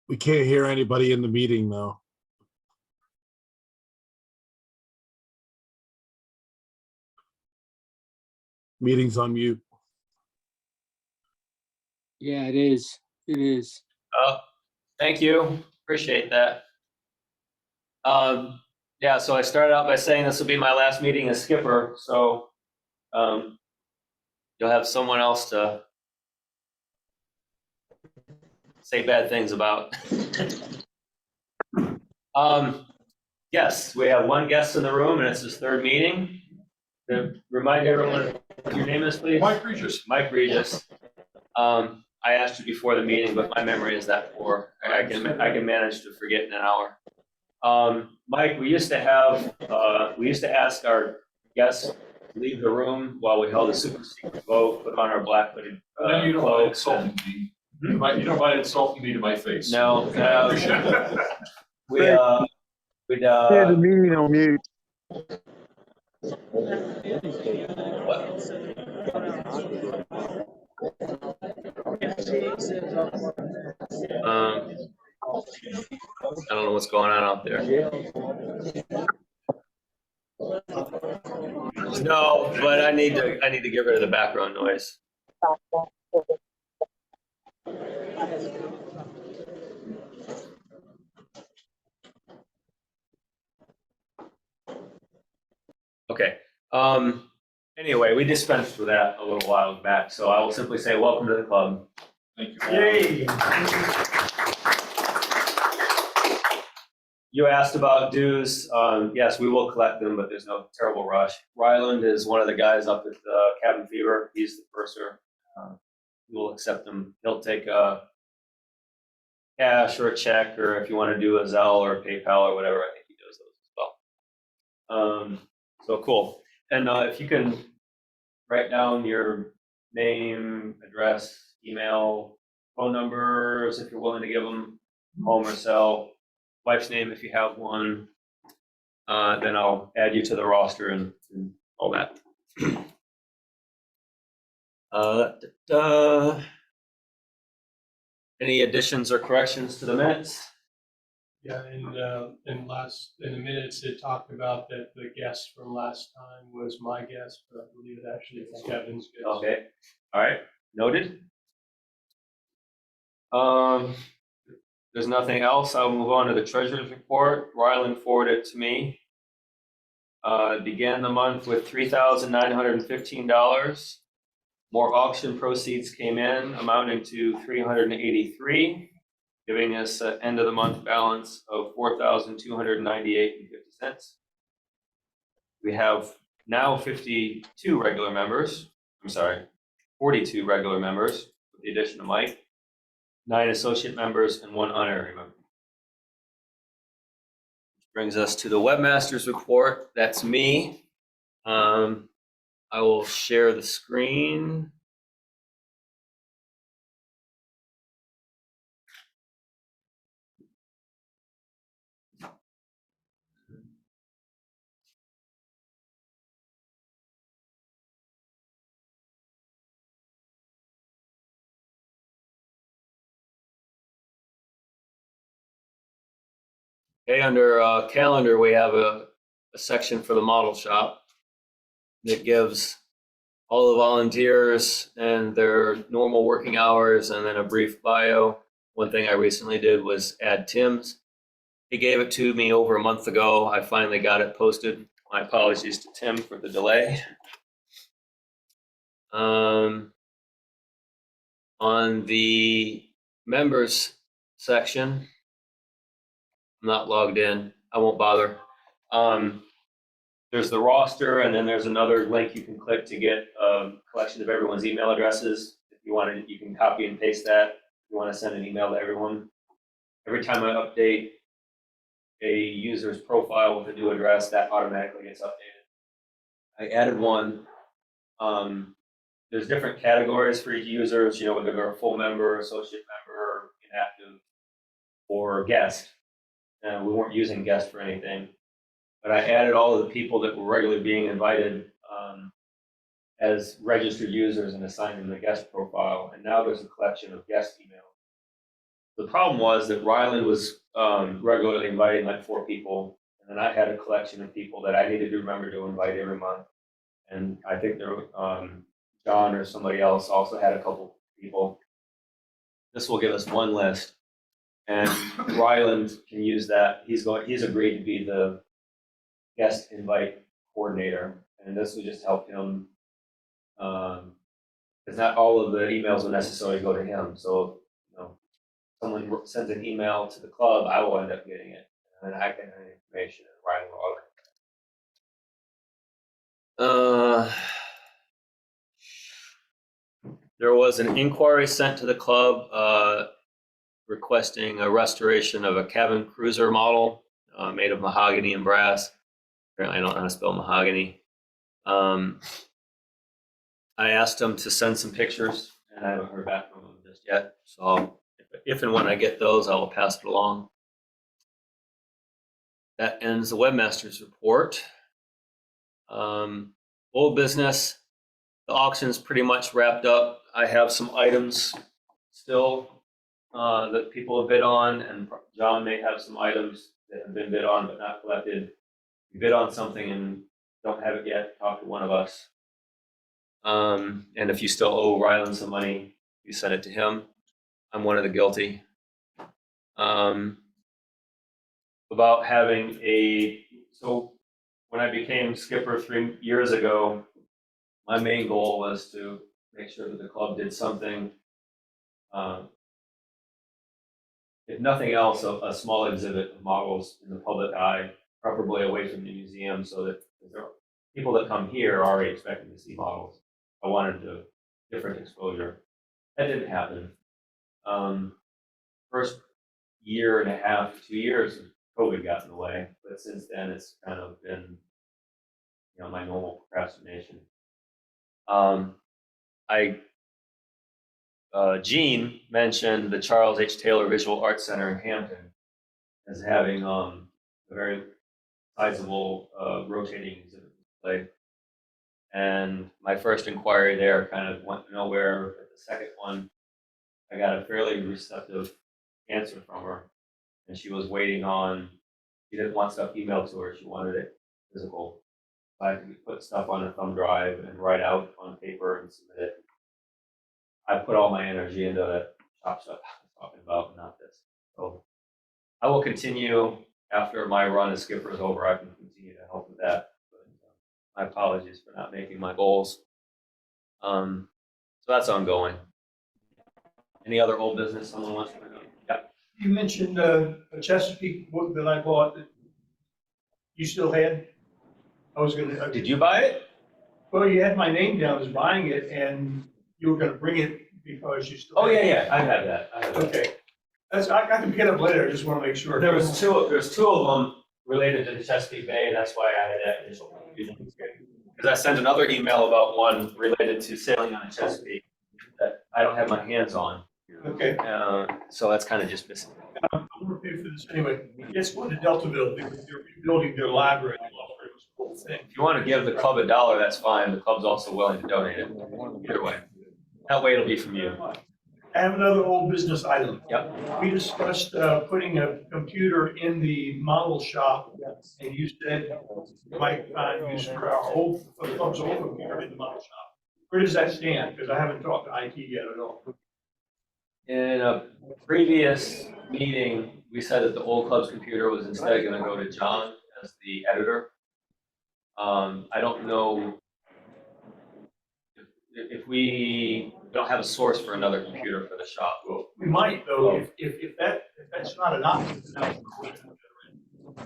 We can't hear anybody in the meeting though. Meeting's on mute. Yeah, it is. It is. Oh, thank you. Appreciate that. Yeah, so I started out by saying this will be my last meeting as skipper, so you'll have someone else to say bad things about. Yes, we have one guest in the room, and it's his third meeting. To remind everyone what your name is, please. Mike Regis. Mike Regis. I asked you before the meeting, but my memory is that poor. I can manage to forget in an hour. Mike, we used to ask our guests to leave the room while we held a super secret vote, put on our black hooded Then you don't mind cloaks. insulting me. You don't mind insulting me to my face. No, we'd Yeah, the meeting on mute. I don't know what's going on out there. No, but I need to get rid of the background noise. Okay. Anyway, we dispensed with that a little while back, so I will simply say welcome to the club. Thank you. Yay! You asked about dues. Yes, we will collect them, but there's no terrible rush. Ryland is one of the guys up at Cabin Fever. He's the purser. We will accept them. He'll take a cash or a check, or if you want to do a Zelle or a PayPal or whatever, I think he does those as well. So cool. And if you can write down your name, address, email, phone numbers, if you're willing to give them, home or cell, wife's name if you have one, then I'll add you to the roster and all that. Any additions or corrections to the minutes? Yeah, in the minutes, it talked about that the guest from last time was my guest, but I believe it actually was Kevin's guest. Okay, all right, noted. There's nothing else. I'll move on to the treasurer's report. Ryland forwarded it to me. Began the month with $3,915. More auction proceeds came in, amounting to $383, giving us an end of the month balance of $4,298.50. We have now 42 regular members. I'm sorry, 42 regular members with the addition of Mike. 9 associate members and 1 honorary member. Which brings us to the webmaster's report. That's me. I will share the screen. Okay, under calendar, we have a section for the model shop that gives all the volunteers and their normal working hours and then a brief bio. One thing I recently did was add Tim's. He gave it to me over a month ago. I finally got it posted. My apologies to Tim for the delay. On the members section, I'm not logged in. I won't bother. There's the roster, and then there's another link you can click to get a collection of everyone's email addresses. If you want to, you can copy and paste that. If you want to send an email to everyone. Every time I update a user's profile with a new address, that automatically gets updated. I added one. There's different categories for each users, you know, whether they're a full member, associate member, inactive, or guest. We weren't using guest for anything, but I added all of the people that were regularly being invited as registered users and assigned them the guest profile. And now there's a collection of guest emails. The problem was that Ryland was regularly inviting like 4 people, and then I had a collection of people that I needed to remember to invite every month. And I think there, John or somebody else also had a couple people. This will give us one list, and Ryland can use that. He's agreed to be the guest invite coordinator, and this will just help him. Because not all of the emails will necessarily go to him. So, someone sends an email to the club, I will end up getting it, and then I can have information and Ryan will. There was an inquiry sent to the club requesting a restoration of a cabin cruiser model made of mahogany and brass. Apparently, I don't know how to spell mahogany. I asked them to send some pictures, and I haven't heard back from them just yet. So if and when I get those, I will pass it along. That ends the webmaster's report. Old business, the auction's pretty much wrapped up. I have some items still that people have bid on, and John may have some items that have been bid on but not collected. If you bid on something and don't have it yet, talk to one of us. And if you still owe Ryland some money, you send it to him. I'm one of the guilty. About having so when I became skipper 3 years ago, my main goal was to make sure that the club did something. If nothing else, a small exhibit of models in the public eye, preferably away from the museum, so that people that come here are already expecting to see models. I wanted a different exposure. That didn't happen. First year and a half, 2 years, COVID got in the way, but since then it's kind of been, my normal procrastination. Gene mentioned the Charles H. Taylor Visual Arts Center in Hampton as having a very sizable rotating exhibit display. And my first inquiry there kind of went nowhere. But the second one, I got a fairly receptive answer from her, and she was waiting on. She didn't want stuff emailed to her; she wanted it physical. So I could put stuff on a thumb drive and write out on paper and submit it. I put all my energy into that shop stuff I was talking about, not this. So I will continue after my run as skipper is over. I can continue to help with that. But, my apologies for not making my goals. So that's ongoing. Any other old business someone wants to know? Yeah. You mentioned a Chesapeake book that I bought that you still had. I was gonna. Did you buy it? Well, you had my name down as buying it, and you were gonna bring it because you still. Oh yeah, I have that. Okay, I can pick it up later. I just want to make sure. There's two of them related to the Chesapeake Bay. That's why I had that initial confusion. Because I sent another email about one related to sailing on the Chesapeake that I don't have my hands on. Okay. So that's kind of just missing. I'm gonna pay for this anyway. It's going to Deltaville. They're rebuilding their library. Whole thing. If you want to give the club $1, that's fine. The club's also willing to donate it. Either way. That way it'll be from you. I have another old business item. Yep. We discussed putting a computer in the model shop, and you said you might find use for the club's old computer in the model shop. Where does that stand? Because I haven't talked to IT yet at all. In a previous meeting, we said that the old club's computer was instead going to go to John as the editor. I don't know if we don't have a source for another computer for the shop. We might though, if that's not an option.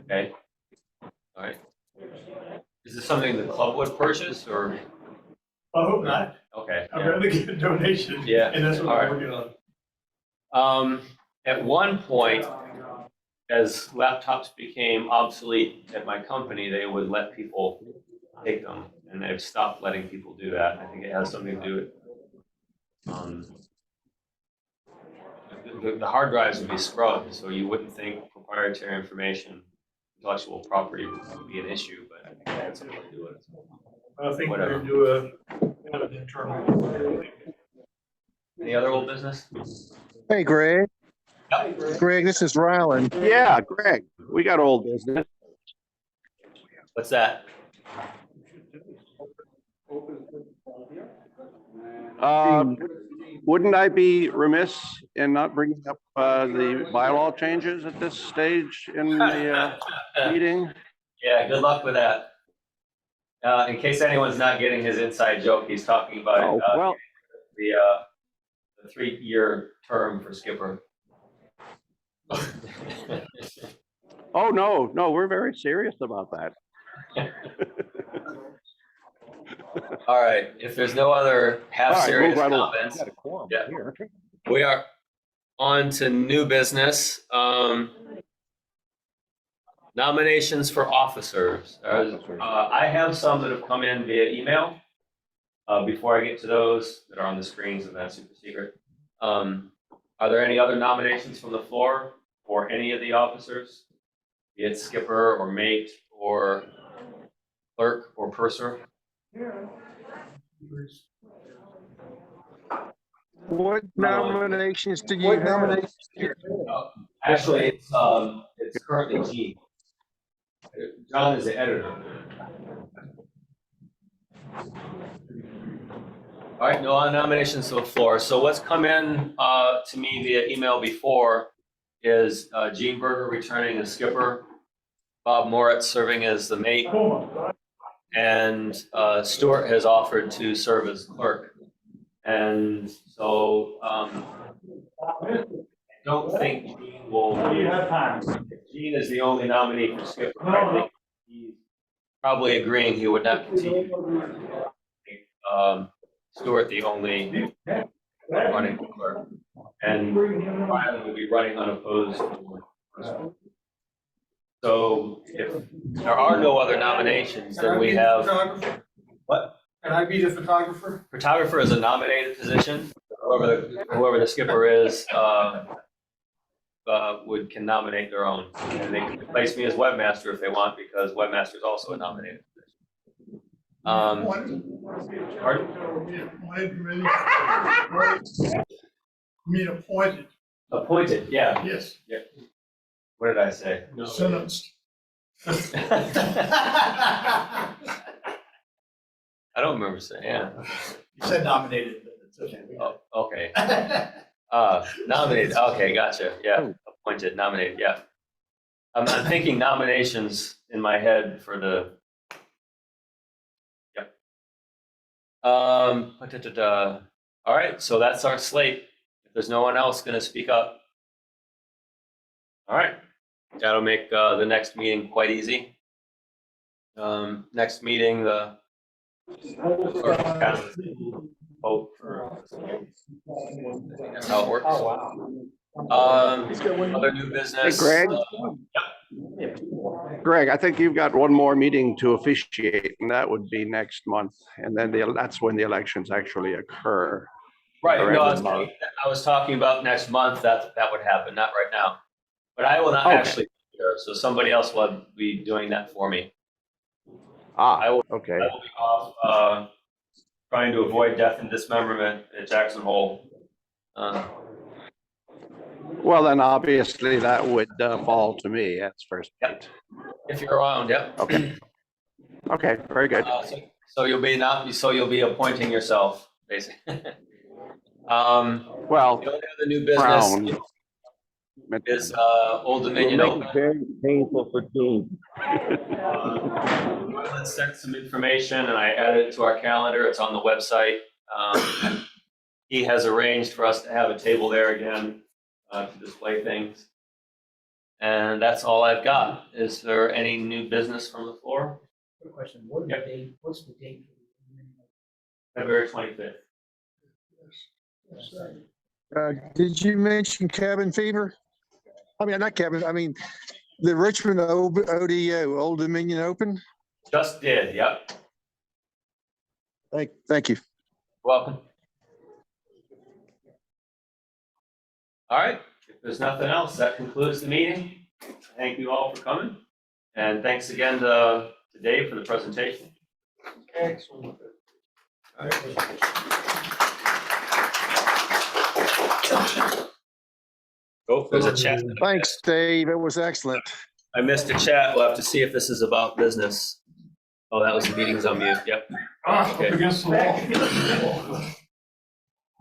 Okay. All right. Is this something the club would purchase or? I hope not. Okay. I'd rather get a donation. Yeah. And that's what All we're right. working on. At one point, as laptops became obsolete at my company, they would let people take them, and they've stopped letting people do that. I think it has something to do with the hard drives would be scrubbed, so you wouldn't think proprietary information, intellectual property would be an issue, but I think it had something to do with it. I think we're Whatever. going to do a kind of internal. Any other old business? Hey, Greg. Greg, this is Ryland. Yeah, Greg, we got old business. What's that? Wouldn't I be remiss in not bringing up the bylaw changes at this stage in the meeting? Yeah, good luck with that. In case anyone's not getting his inside joke, he's talking about Oh, well, the 3-year term for Skipper. oh, no, we're very serious about that. All right, if there's no other half-serious comments, yeah, we are on to new business. Nominations for officers. I have some that have come in via email. Before I get to those that are on the screens, and that's super secret. Are there any other nominations from the floor for any of the officers? Be it skipper or mate or clerk or purser? What nominations do you have? Actually, it's currently Gene. John is the editor. All right, no nominations to the floor. So what's come in to me via email before is Gene Berger returning as skipper, Bob Moritz serving as the mate, and Stuart has offered to serve as clerk. And so I don't think Gene will. Gene is the only nominee for skipper. I think he's probably agreeing he would not continue. Stuart the only running clerk, and Ryan will be running unopposed. So if there are no other nominations, then we have what? Can I be the photographer? Photographer is a nominated position. Whoever the skipper is can nominate their own, and they can replace me as webmaster if they want, because webmaster is also a nominated position. Pardon? Appointed. Appointed, yeah. Yes. Yeah. What did I say? Sentenced. I don't remember saying, yeah. You said nominated, but it's okay. Oh, okay. Nominated, okay, gotcha, yeah. Appointed, nominated, yeah. I'm thinking nominations in my head for the, yep. All right, so that's our slate. If there's no one else gonna speak up. All right, that'll make the next meeting quite easy. Next meeting, the vote for, I think that's how it works. Other new business. Hey, Greg, I think you've got one more meeting to officiate, and that would be next month. And then that's when the elections actually occur. Right, no, I was talking about next month, that would happen, not right now. But I will not actually be here, so somebody else will be doing that for me. I will be off trying to avoid death and dismemberment at Jackson Hole. Well, then obviously that would fall to me. That's first. Yep. If you're around, yep. Okay. Okay, very good. So you'll be appointing yourself, basically. Well, the only other new business is Old Dominion Open. Very painful for Dean. Let's send some information, and I added it to our calendar. It's on the website. He has arranged for us to have a table there again to display things. And that's all I've got. Is there any new business from the floor? Good question. What is the date? What's the date? February 25th. Did you mention cabin fever? I mean, not cabin, I mean, the Richmond ODO, Old Dominion Open? Just did, yep. Thank you. Welcome. All right, if there's nothing else, that concludes the meeting. Thank you all for coming. And thanks again to Dave for the presentation. Excellent. All right. Oh, there's a chat. Thanks, Dave. It was excellent. I missed a chat. We'll have to see if this is about business. Oh, that was the meetings on mute. Yep. Up against the wall.